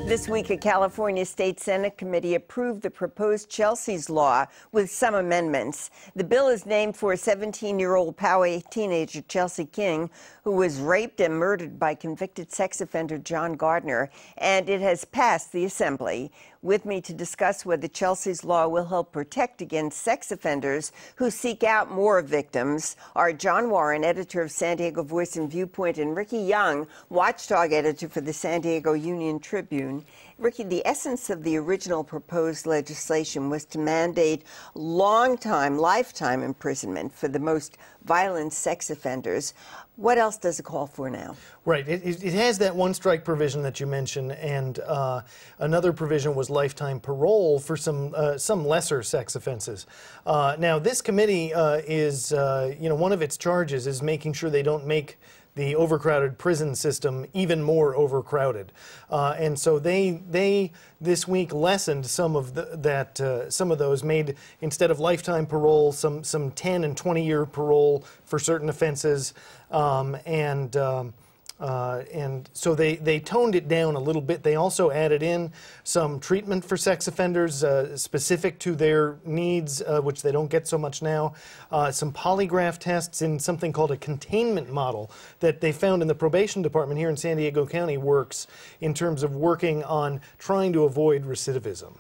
This week, a California State Senate committee approved the proposed Chelsea's Law with some amendments. The bill is named for 17-year-old Poway teenager Chelsea King, who was raped and murdered by convicted sex offender John Gardner, and it has passed the Assembly. With me to discuss whether Chelsea's Law will help protect against sex offenders who seek out more victims are John Warren, editor of San Diego Voice and Viewpoint, and Ricky Young, watchdog editor for the San Diego Union Tribune. Ricky, the essence of the original proposed legislation was to mandate lifetime imprisonment for the most violent sex offenders. What else does it call for now? Right. It has that one-strike provision that you mentioned, and another provision was lifetime parole for some lesser sex offenses. Now, this committee is, one of its charges is making sure they don't make the overcrowded prison system even more overcrowded, and so they this week lessened some of some of those, made instead of lifetime parole some 10 and 20-year parole for certain offenses, and so they toned it down a little bit. They also added in some treatment for sex offenders specific to their needs, which they don't get so much now. Some polygraph tests in something called a containment model that they found in the probation department here in San Diego County works in terms of working on trying to avoid recidivism.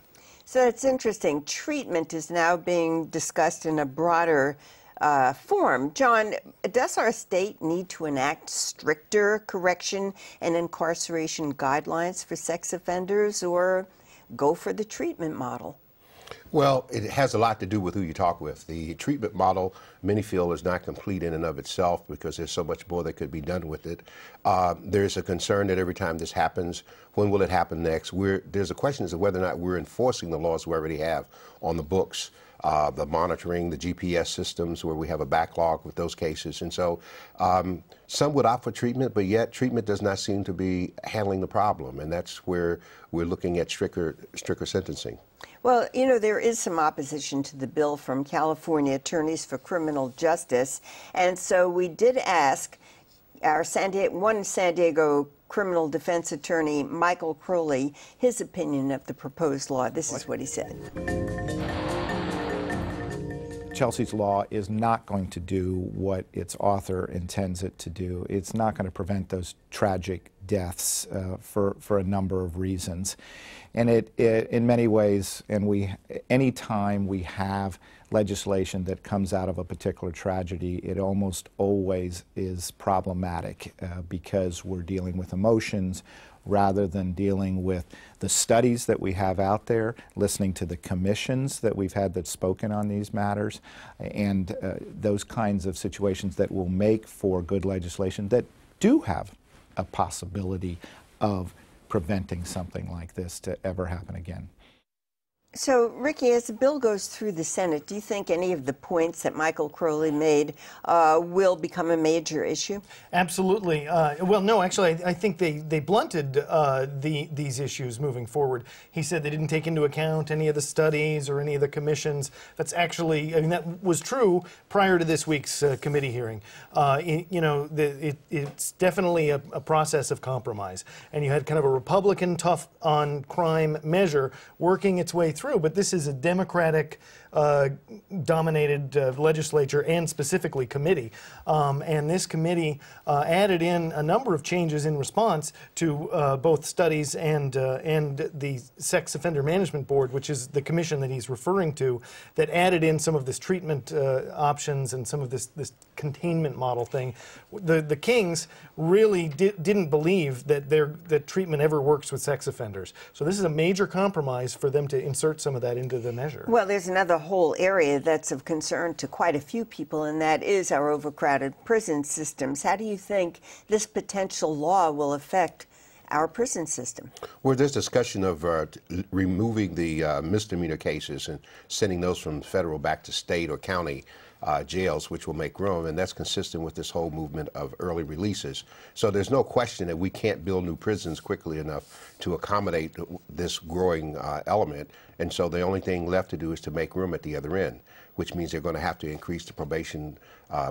So that's interesting. Treatment is now being discussed in a broader form. John, does our state need to enact stricter correction and incarceration guidelines for sex offenders, or go for the treatment model? Well, it has a lot to do with who you talk with. The treatment model, many feel, is not complete in and of itself because there's so much more that could be done with it. There's a concern that every time this happens, when will it happen next? There's a question as to whether or not we're enforcing the laws we already have on the books. The monitoring, the GPS systems, where we have a backlog with those cases. And so some would opt for treatment, but yet treatment does not seem to be handling the problem. And that's where we're looking at stricter sentencing. Well, there is some opposition to the bill from California Attorneys for Criminal Justice. And so we did ask our San Diego criminal defense attorney, Michael Crowley, his opinion of the proposed law. This is what he said. Chelsea's Law is not going to do what its author intends it to do. It's not going to prevent those tragic deaths for a number of reasons. And it in many ways, any time we have legislation that comes out of a particular tragedy, it almost always is problematic because we're dealing with emotions rather than dealing with the studies that we have out there, listening to the commissions that we've had that's spoken on these matters, and those kinds of situations that will make for good legislation that do have a possibility of preventing something like this to ever happen again. So, Ricky, as the bill goes through the Senate, do you think any of the points that Michael Crowley made will become a major issue? Absolutely. Well, no, actually, I think they blunted these issues moving forward. He said they didn't take into account any of the studies or any of the commissions. That's actually, that was true prior to this week's committee hearing. It's definitely a process of compromise. And you had kind of a Republican tough on crime measure working its way through, but this is a Democratic dominated legislature and specifically committee, and this committee added in a number of changes in response to both studies and the Sex Offender Management Board, which is the commission that he's referring to, that added in some of this treatment options and some of this containment model thing. The Kings really didn't believe that treatment ever works with sex offenders, so this is a major compromise for them to insert some of that into the measure. Well, there's another whole area that's of concern to quite a few people, and that is our overcrowded prison systems. How do you think this potential law will affect our prison system? Well, there's discussion of removing the misdemeanor cases and sending those from federal back to state or county. jails, which will make room, and that's consistent with this whole movement of early releases. So there's no question that we can't build new prisons quickly enough to accommodate this growing element, and so the only thing left to do is to make room at the other end, which means they're going to have to increase the probation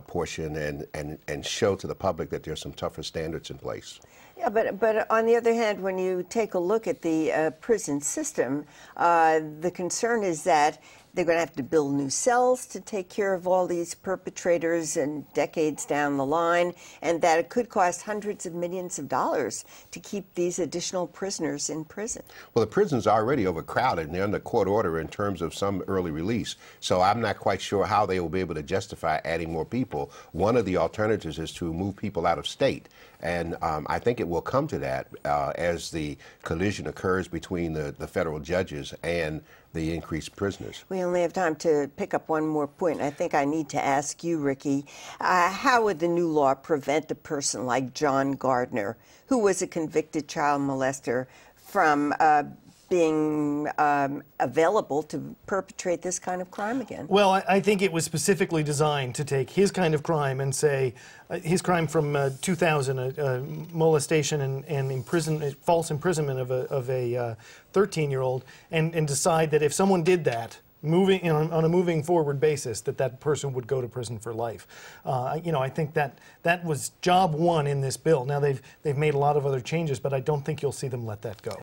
portion and show to the public that there's some tougher standards in place. Yeah, but on the other hand, when you take a look at the prison system, the concern is that they're going to have to build new cells to take care of all these perpetrators and decades down the line, and that it could cost hundreds of millions of dollars to keep these additional prisoners in prison. Well, the prisons are already overcrowded, and they're under court order in terms of some early release. So I'm not quite sure how they will be able to justify adding more people. One of the alternatives is to move people out of state. And I think it will come to that as the collision occurs between the federal judges and the increased prisoners. We only have time to pick up one more point. I think I need to ask you, Ricky, how would the new law prevent a person like John Gardner, who was a convicted child molester, from being available to perpetrate this kind of crime again? Well, I think it was specifically designed to take his kind of crime and say, his crime from 2000, molestation and false imprisonment of a 13-year-old, and decide that if someone did that, on a moving forward basis, that person would go to prison for life. You know, I think that was job one in this bill. Now they've made a lot of other changes, but I don't think you'll see them let that go.